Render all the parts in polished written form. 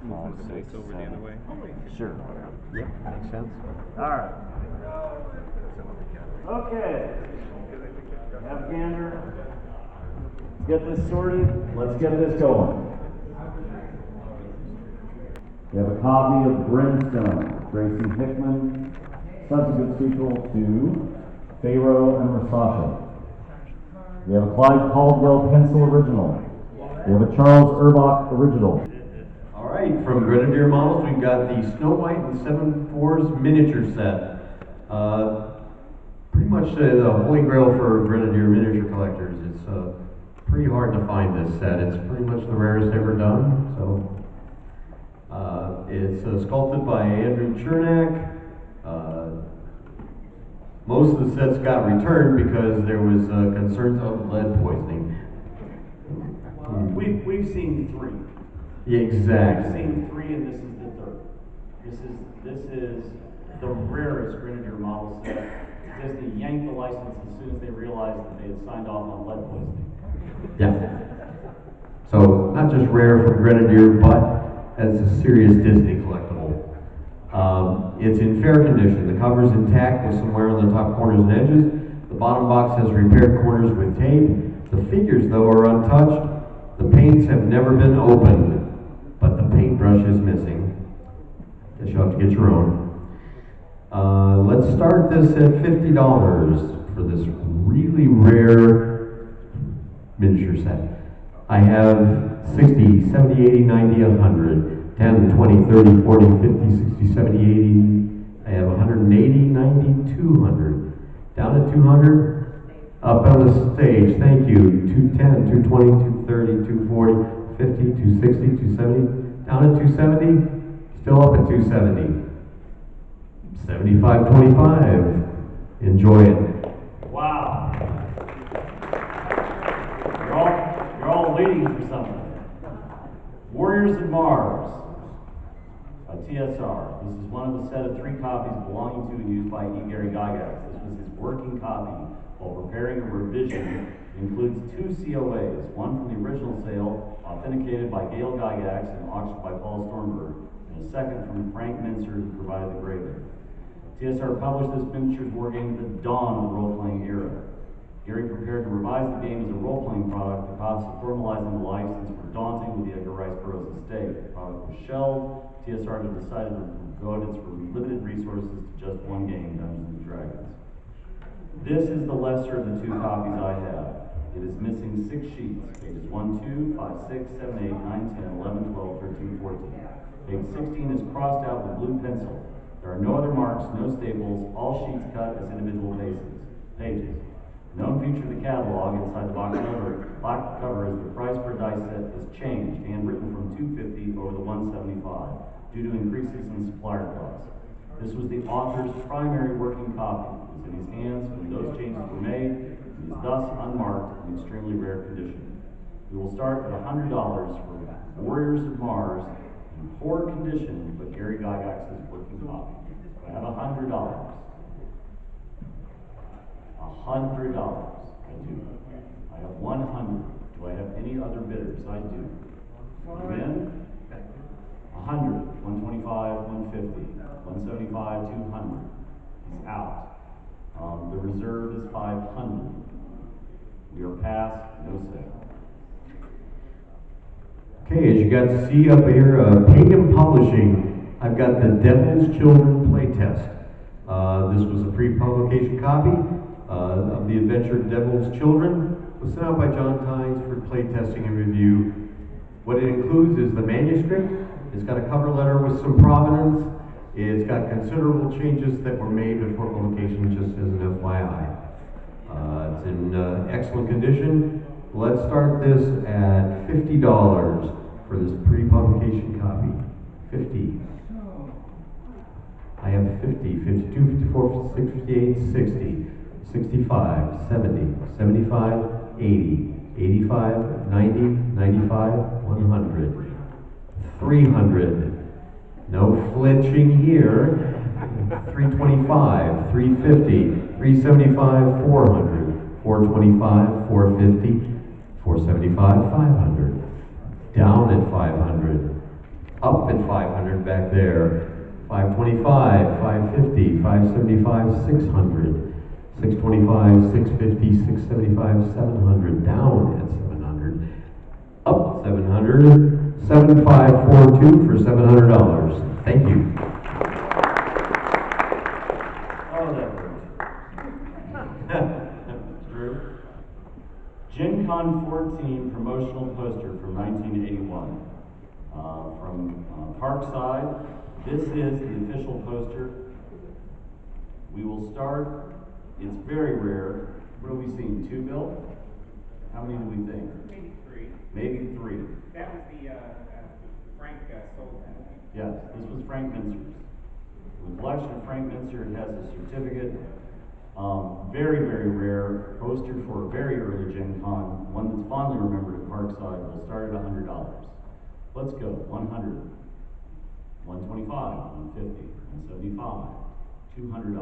5, 6, 7. Sure. Yep, makes sense. All right. Okay. Have gander. Get this sorted. Let's get this going. We have a copy of Brimstone, Tracy Hickman, subsequent sequel to Pharaoh and Rasasha. We have a Clyde Caldwell pencil original. We have a Charles Urbach original. All right, from Grenadier models, we've got the Snow White and 7/4 miniature set. Pretty much the holy grail for Grenadier miniature collectors. It's pretty hard to find this set. It's pretty much the rarest ever done. So it's sculpted by Andrew Chernak. Most of the sets got returned because there was concerns of lead poisoning. We've seen 3. Yeah, exactly. We've seen 3, and this is the 3rd. This is the rarest Grenadier model set. Disney yanked the license as soon as they realized that they had signed off on lead poisoning. Yeah. So not just rare from Grenadier, but as a serious Disney collectible. It's in fair condition. The cover's intact with some wear on the top corners and edges. The bottom box has repaired corners with tape. The figures, though, are untouched. The paints have never been opened, but the paintbrush is missing. Guess you'll have to get your own. Let's start this at $50 for this really rare miniature set. I have 60, 70, 80, 90, 100, 10, 20, 30, 40, 50, 60, 70, 80. I have 180, 90, 200. Down at 200, up on the stage, thank you. 210, 220, 230, 240, 50, 260, 270. Down at 270, still up at 270. 75.25. Enjoy it. Wow. You're all waiting for something. Warriors of Mars by TSR. This is one of a set of 3 copies belonging to and used by Gary Gygax. This was his working copy while preparing a revision. It includes 2 COAs, one from the original sale, authenticated by Gail Gygax and auctioned by Paul Stormberg, and a second from Frank Mincer, who provided the graving. TSR published this miniatures wargame at the dawn of the role-playing era. Gary prepared to revise the game as a role-playing product. The costs of formalizing the license were daunting with the Edgar Rice Burroughs estate. The product was shelved. TSR had decided to devote its limited resources to just one game, Dungeons and Dragons. This is the lesser of the 2 copies I have. It is missing 6 sheets, pages 1, 2, 5, 6, 7, 8, 9, 10, 11, 12, 13, 14. Page 16 is crossed out with blue pencil. There are no other marks, no staples, all sheets cut as individual pages. Known feature of the catalog inside the box cover is the price per dice set is changed, handwritten from $250 over the $175 due to increases in supplier costs. This was the author's primary working copy. It was in his hands when those changes were made. It is thus unmarked in extremely rare condition. We will start at $100 for Warriors of Mars in poor condition, but Gary Gygax's working copy. I have $100. $100. I do. I have 100. Do I have any other bidders? I do. You in? 100, 125, 150, 175, 200. He's out. The reserve is 500. We are past, no sale. Okay, as you got to see up here, Pagan Publishing, I've got the Devil's Children playtest. This was a pre-publication copy of the adventure Devil's Children. It was sent out by John Tynes for playtesting and review. What it includes is the manuscript. It's got a cover letter with some provenance. It's got considerable changes that were made before publication, just as an FYI. It's in excellent condition. Let's start this at $50 for this pre-publication copy. 50. I have 50, 52, 54, 56, 58, 60, 65, 70, 75, 80, 85, 90, 95, 100, 300. No flinching here. 325, 350, 375, 400, 425, 450, 475, 500. Down at 500. Up at 500 back there. 525, 550, 575, 600. 625, 650, 675, 700. Down at 700. Up 700. 7542 for $700. Thank you. Oh, that hurt. Drew. Gen Con 14 promotional poster from 1981. From Parkside. This is the official poster. We will start. It's very rare. What have we seen? 2, Bill? How many do we think? Maybe 3. Maybe 3. That was the Frank sold that. Yes, this was Frank Mincer's. The collection of Frank Mincer has a certificate. Very, very rare poster for a very early Gen Con. One that's fondly remembered at Parkside. Will start at $100. Let's go. 100. 125, 150, 175, $200,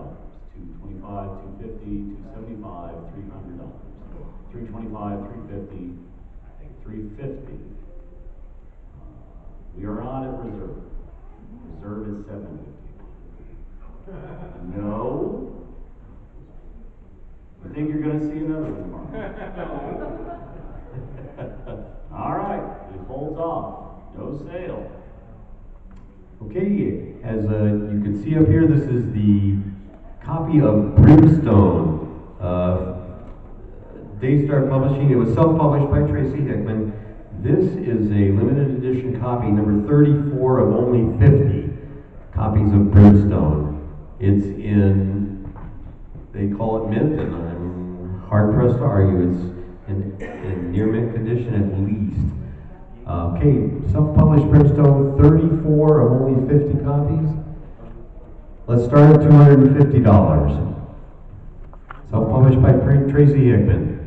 225, 250, 275, $300, 325, 350, 350. We are not at reserve. Reserve is 750. No. You think you're going to see another one tomorrow? All right. It holds off. No sale. Okay, as you can see up here, this is the copy of Brimstone. Daystar Publishing. It was self-published by Tracy Hickman. This is a limited edition copy, number 34 of only 50 copies of Brimstone. It's in, they call it mint, and I'm hard-pressed to argue it's in near mint condition at least. Okay, self-published Brimstone, 34 of only 50 copies. Let's start at $250. Self-published by Tracy Hickman.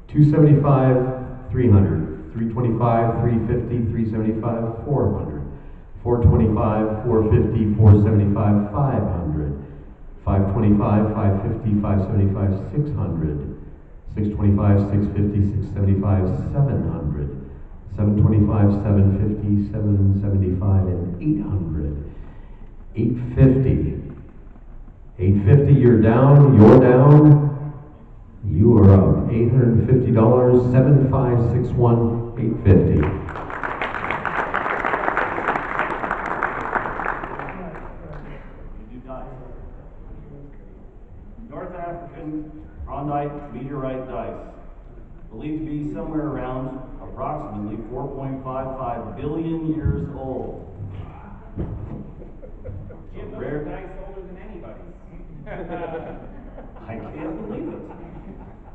275, 300. 325, 350, 375, 400. 425, 450, 475, 500. 525, 550, 575, 600. 625, 650, 675, 700. 725, 750, 775, and 800. 850. 850, you're down, you are up. $850, 7561, 850. North African Chondrite Meteorite dice. Believed to be somewhere around approximately 4.55 billion years old. Jim, those Rare. are dice older than anybody's. I can't believe it.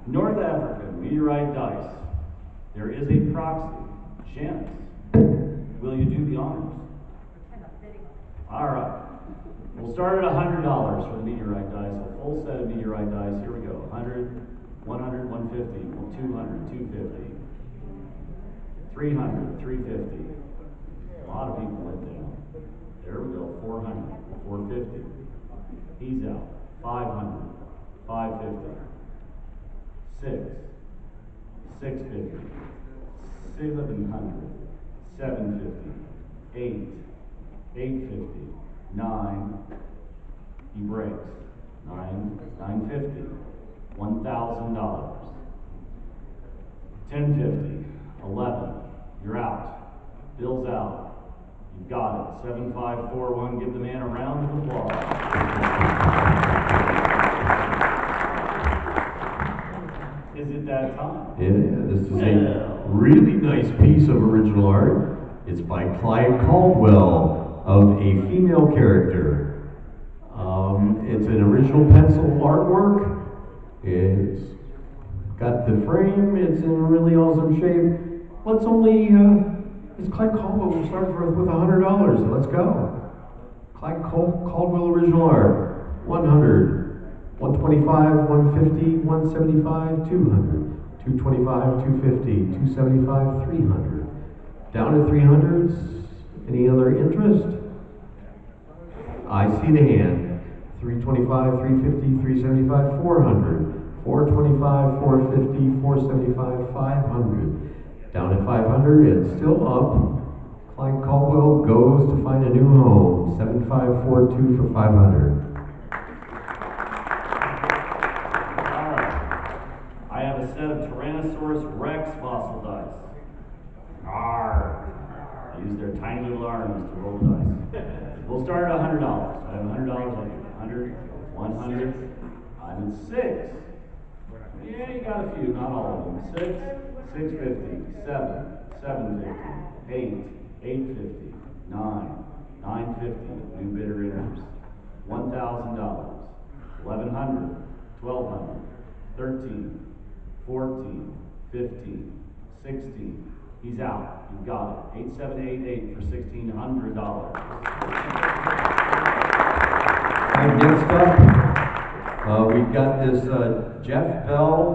North African Meteorite dice. There is a proxy. Chance. Will you do the honors? All right. We'll start at $100 for the Meteorite dice. A full set of Meteorite dice. Here we go. 100. 100, 150, 200, 250, 300, 350. A lot of people went down. There we go, 400, 450. He's out. 500, 550, 6, 650, 700, 750, 8, 850, 9. He breaks. 950. $1,000. 1050, 11. You're out. Bill's out. You've got it. 7541. Give the man a round of applause. Is it that time? Yeah, this is a really nice piece of original art. It's by Clyde Caldwell of a female character. It's an original pencil artwork. It's got the frame, it's in really awesome shape. Let's only, it's Clyde Caldwell, we'll start with $100, so let's go. Clyde Caldwell original art, 100, 125, 150, 175, 200, 225, 250, 275, 300. Down at 300s, any other interest? I see the hand. 325, 350, 375, 400, 425, 450, 475, 500. Down at 500, it's still up. Clyde Caldwell, goes to find a new home. 7542 for 500. I have a set of Tyrannosaurus Rex fossil dice. Arr! I use their tiny little arms to roll the dice. We'll start at $100. I have $100 on you. 100, 100. I'm at 6. Yeah, you got a few, not all of them. 6, 650, 7, 750, 8, 850, 9, 950. New bidder enters. $1,000. 1,100, 1,200, 13. 14, 15, 16. He's out. You got it. 8788 for $1,600. All right, next up, we've got this Jeff Bell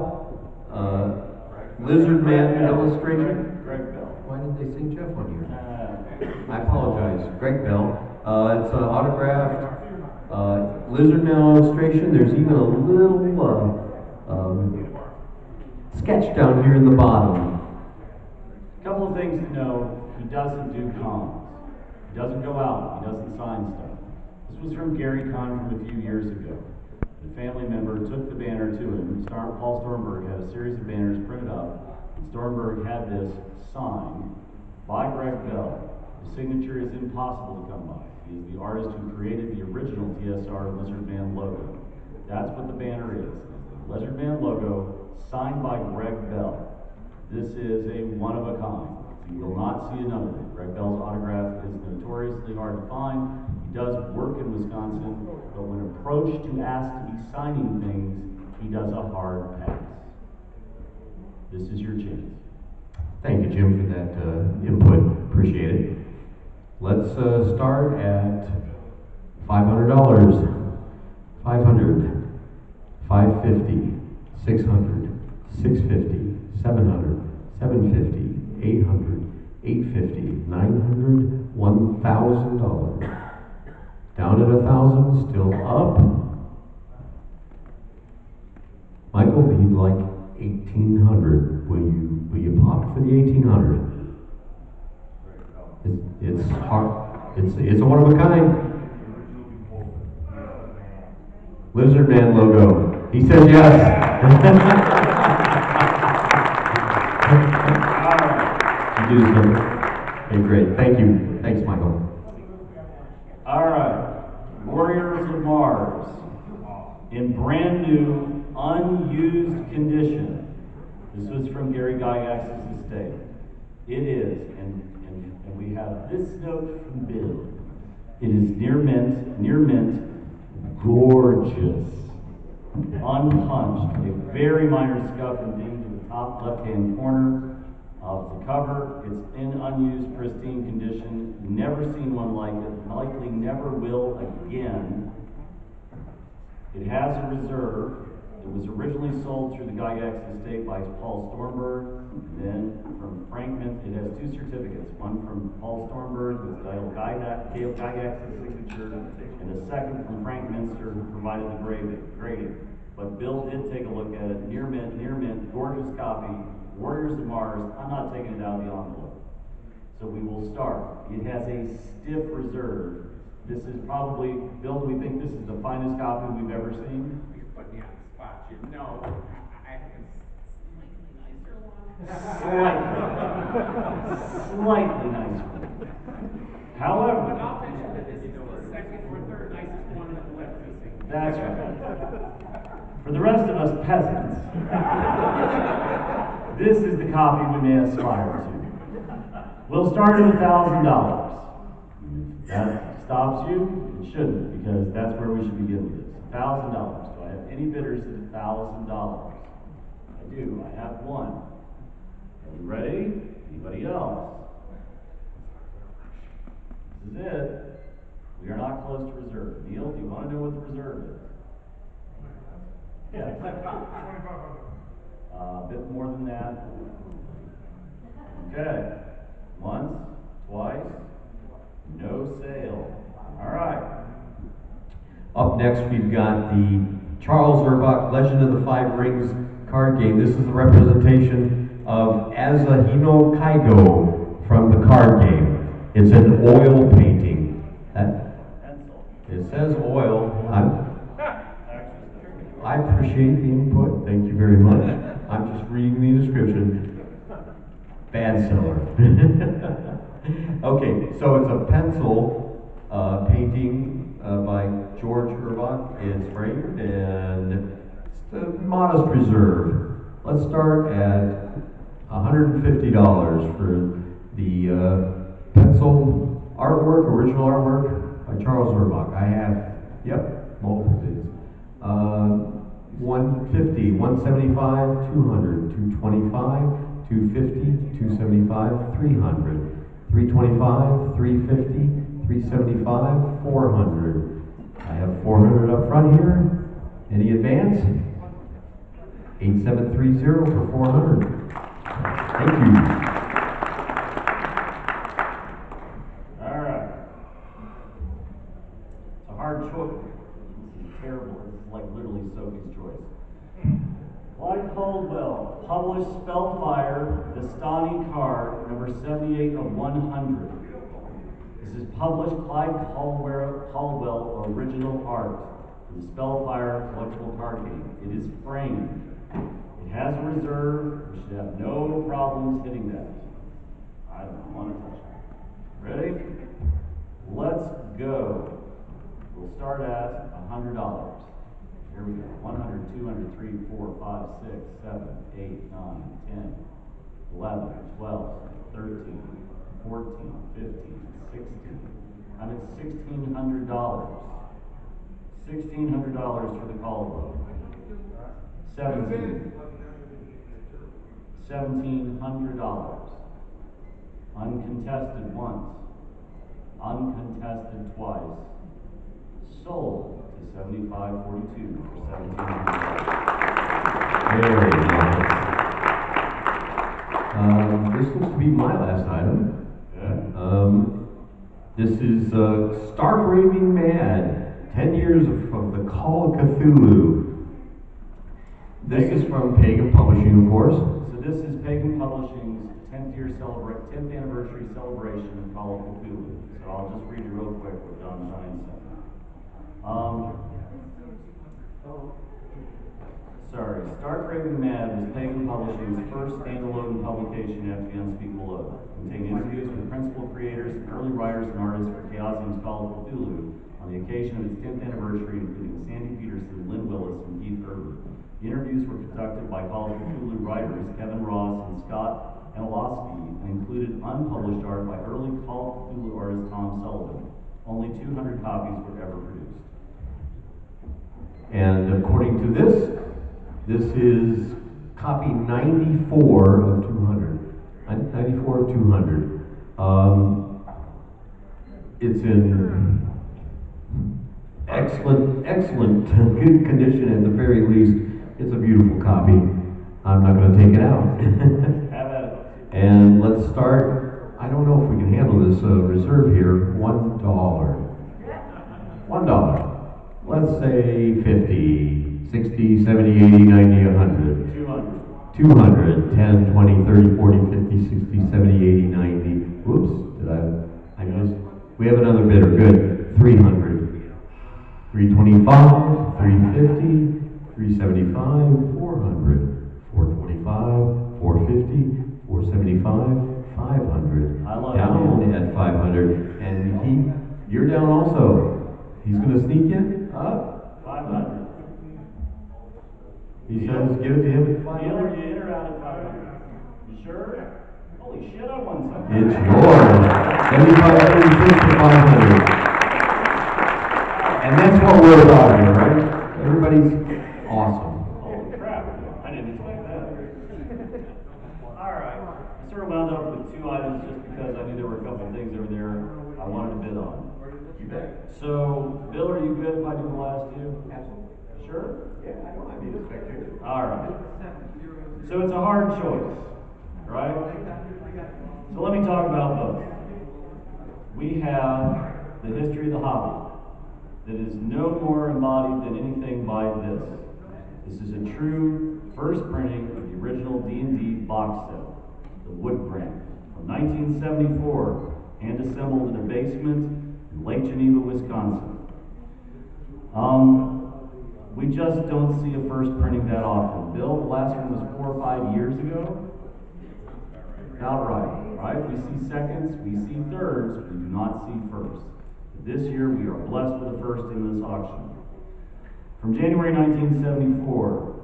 Lizardman illustration. Greg Bell. Why did they say Jeff on here? I apologize. Greg Bell. It's an autographed Lizardman illustration. There's even a little sketch down here in the bottom. A couple of things to know. He doesn't do cons. He doesn't go out. He doesn't sign stuff. This was from Gary Con from a few years ago. The family member took the banner to him. Paul Stormberg had a series of banners printed up. And Stormberg had this signed by Greg Bell. The signature is impossible to come by. He is the artist who created the original TSR Lizardman logo. That's what the banner is. The Lizardman logo signed by Greg Bell. This is a one-of-a-kind. You will not see another one. Greg Bell's autograph is notoriously hard to find. He does work in Wisconsin, but when approached to ask to be signing things, he does a hard pass. This is your chance. Thank you, Jim, for that input. Appreciate it. Let's start at $500. 500, 550, 600, 650, 700, 750, 800, 850, 900, $1,000. Down at 1,000, still up. Michael, you'd like 1,800. Will you pop for the 1,800? It's hard. It's a one of a kind. Lizardman logo. He says yes. You do something. Okay, great. Thank you. Thanks, Michael. All right. Warriors of Mars. In brand new, unused condition. This was from Gary Gygax's estate. It is, and we have this note from Bill. It is near mint, gorgeous, unpunched, a very minor scuff and ding to the top left-hand corner of the cover. It's in unused, pristine condition. Never seen one like it, likely never will again. It has a reserve. It was originally sold through the Gygax estate by Paul Stormberg. Then from Frank Mint, it has two certificates. One from Paul Stormberg with the title Gygax's signature, and a second from Frank Minster, who provided the grading. But Bill did take a look at it. Near mint, gorgeous copy. Warriors of Mars. I'm not taking it out of the envelope. So we will start. It has a stiff reserve. This is probably, Bill, do we think this is the finest copy we've ever seen? You put me on the spot, you know. I think it's Slightly nicer. However, but I'll bet you that this is the second or third nicest one that left this thing. that's right. For the rest of us peasants, this is the copy we may aspire to. We'll start at $1,000. If that stops you, it shouldn't, because that's where we should begin with this. $1,000. Do I have any bidders at $1,000? I do. I have one. Are we ready? Anybody else? This is it. We are not close to reserve. Neil, do you want to know what the reserve is? Yeah. A bit more than that. Okay. Once, twice, no sale. All right. Up next, we've got the Charles Urbach Legend of the Five Rings card game. This is the representation of Asahina Keigo from the card game. It's an oil painting. Pencil. It says oil. I appreciate the input. Thank you very much. I'm just reading the description. Bad seller. Okay, so it's a pencil painting by George Urbach. It's framed and it's a modest reserve. Let's start at $150 for the pencil artwork, original artwork by Charles Urbach. I have, multiple bids. 150, 175, 200, 225, 250, 275, 300, 325, 350, 375, 400. I have 400 up front here. Any advance? 8730 for 400. Thank you. All right. It's a hard choice. This is terrible. This is like literally Sophie's choice. Clyde Caldwell published Spellfire, Vistani card, number 78 of 100. This is published Clyde Caldwell original art for the Spellfire collectible card game. It is framed. It has a reserve. We should have no problems hitting that. I don't want to touch it. Ready? Let's go. We'll start at $100. Here we go. 100, 200, 3, 4, 5, 6, 7, 8, 9, 10, 11, 12, 13, 14, 15, 16. I'm at $1,600. $1,600 for the Caldwell. 17. $1,700. Uncontested once. Uncontested twice. Sold to $75.42 for $1,700. Very nice. This looks to be my last item. This is Stark Raving Mad. 10 years of the Call of Cthulhu. This is from Pagan Publishing, of course. So this is Pagan Publishing's 10th anniversary celebration of Call of Cthulhu. So I'll just read it real quick what Don Shine said. Stark Raving Mad was Pagan Publishing's first standalone publication after the Unspeakable Oath, containing interviews with principal creators and early writers and artists for Chaosium's Call of Cthulhu on the occasion of its 10th anniversary, including Sandy Peterson, Lynn Willis, and Keith Urbach. The interviews were conducted by Call of Cthulhu writers Kevin Ross and Scott Anilowski and included unpublished art by early Call of Cthulhu artist Tom Sullivan. Only 200 copies were ever produced. And according to this is copy 94 of 200. 94 of 200. It's in excellent good condition at the very least. It's a beautiful copy. I'm not going to take it out. Have at it. And let's start. I don't know if we can handle this reserve here. $1. $1. Let's say 50, 60, 70, 80, 90, 100. 200. 200, 10, 20, 30, 40, 50, 60, 70, 80, 90. Whoops, I missed. We have another bidder. Good. 300. 325, 350, 375, 400, 425, 450, 475, 500. I love down it. At 500. And you're down also. He's going to sneak in? Up? 500. He says give it to him at 500. You in or out at 500? You sure? Holy shit, I won something. It's yours. 7,550 to 500. And that's what we're about here, right? Everybody's awesome. Holy crap. I didn't expect that. Alright. I sort of wound up with 2 items just because I knew there were a couple things over there I wanted to bid on. You bet. So, Bill, are you good if I do the last 2? Absolutely. Sure? Yeah, I don't mind being a spectator. Alright. So it's a hard choice, right? So let me talk about both. We have the history of the hobby that is no more embodied than anything by this. This is a true first printing of the original D&D box set, the Woodgrain, from 1974, hand assembled in a basement in Lake Geneva, Wisconsin. We just don't see a first printing that often. Bill, the last one was 4 or 5 years ago? About right? We see seconds, we see thirds, we do not see firsts. This year we are blessed with a first in this auction. From January 1974,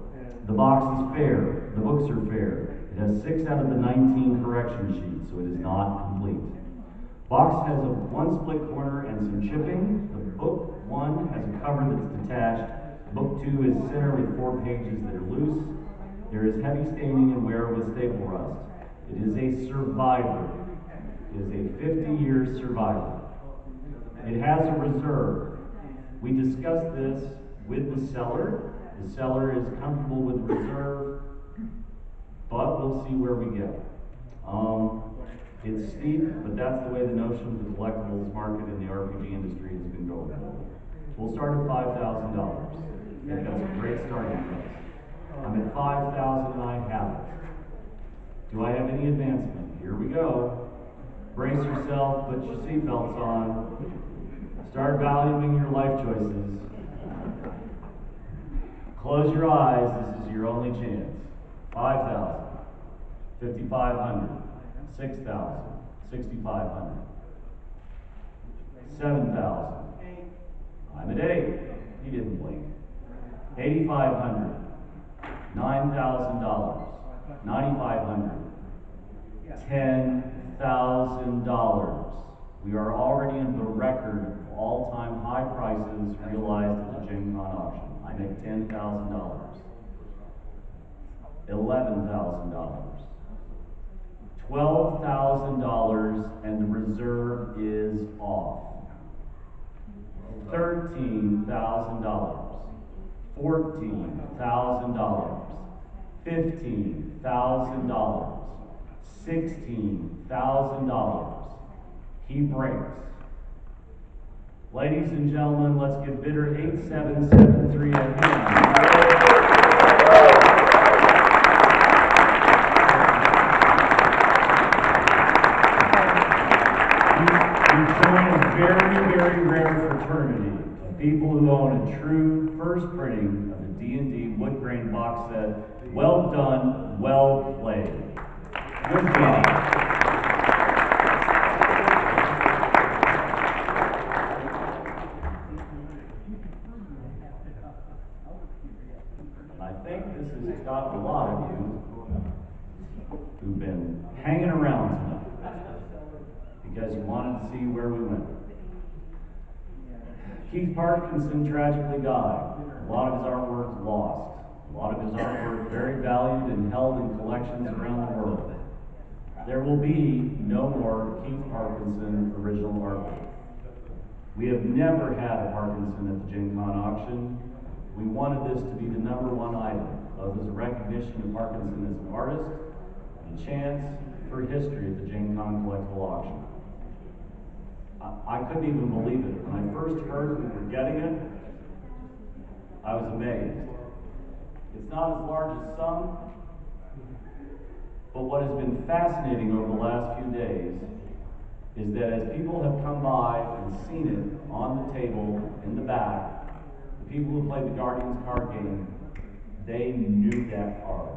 the box is fair, the books are fair. It has 6 out of the 19 correction sheets, so it is not complete. Box has one split corner and some chipping. The book 1 has a cover that's detached. Book 2 is center with 4 pages that are loose. There is heavy staining and wear with staple rust. It is a survivor. It is a 50-year survivor. It has a reserve. We discussed this with the seller. The seller is comfortable with the reserve, but we'll see where we go. It's steep, but that's the way the notion of the collectibles market in the RPG industry has been going. We'll start at $5,000. I think that's a great starting place. I'm at $5,000 and I have it. Do I have any advancement? Here we go. Brace yourself, put your seatbelts on. Start valuing your life choices. Close your eyes, this is your only chance. 5,000, 5,500, 6,000, 6,500, 7,000. I'm at 8. He didn't blink. 8,500, $9,000, 9,500, $10,000. We are already in the record of all-time high prices realized at the Gen Con auction. I make $10,000, $11,000, $12,000, and the reserve is off. $13,000, $14,000, $15,000, $16,000. He breaks. Ladies and gentlemen, let's give bidder 8773 a hand. We join a very, very rare fraternity of people who own a true first printing of the D&D Woodgrain box set. Well done, well played. Good game. I think this has got a lot of you who've been hanging around tonight because you wanted to see where we went. Keith Parkinson tragically died. A lot of his artwork lost. A lot of his artwork very valued and held in collections around the world. There will be no more Keith Parkinson original artwork. We have never had a Parkinson at the Gen Con auction. We wanted this to be the #1 item, both as a recognition of Parkinson as an artist and a chance for history at the Gen Con collectible auction. I couldn't even believe it. When I first heard we were getting it, I was amazed. It's not as large as some, but what has been fascinating over the last few days is that as people have come by and seen it on the table in the back, the people who played the Guardians card game, they knew that art.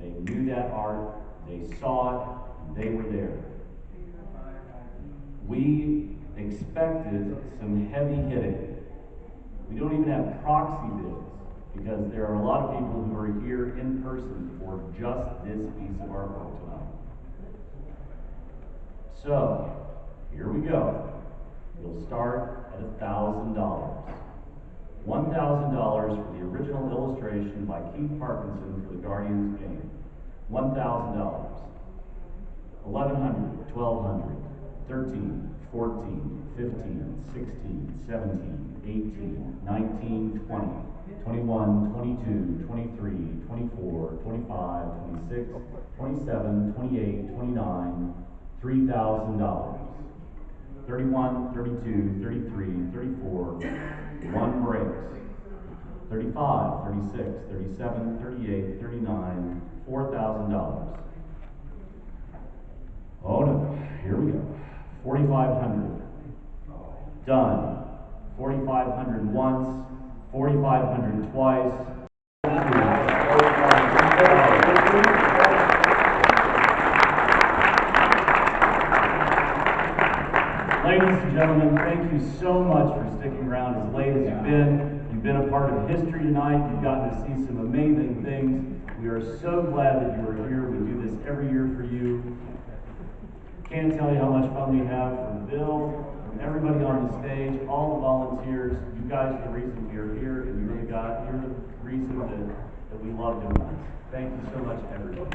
They knew that art, they saw it, and they were there. We expected some heavy hitting. We don't even have proxy bids because there are a lot of people who are here in person for just this piece of artwork tonight. So, here we go. We'll start at $1,000. $1,000 for the original illustration by Keith Parkinson for the Guardians game. $1,000. $1,100, $1,200, $13, $14, $15, $16, $17, $18, $19, $20, $21, $22, $23, $24, $25, $26, $27, $28, $29, $3,000. $31, $32, $33, $34, 1 breaks. $35, $36, $37, $38, $39, $4,000. Oh no, here we go. 4,500. Done. 4,500 once, 4,500 twice. Ladies and gentlemen, thank you so much for sticking around as late as you've been. You've been a part of history tonight. You've gotten to see some amazing things. We are so glad that you are here. We do this every year for you. Can't tell you how much fun we have from Bill, from everybody on the stage, all the volunteers. You guys are the reason we are here, and you're the reason that we love doing this. Thank you so much, everybody.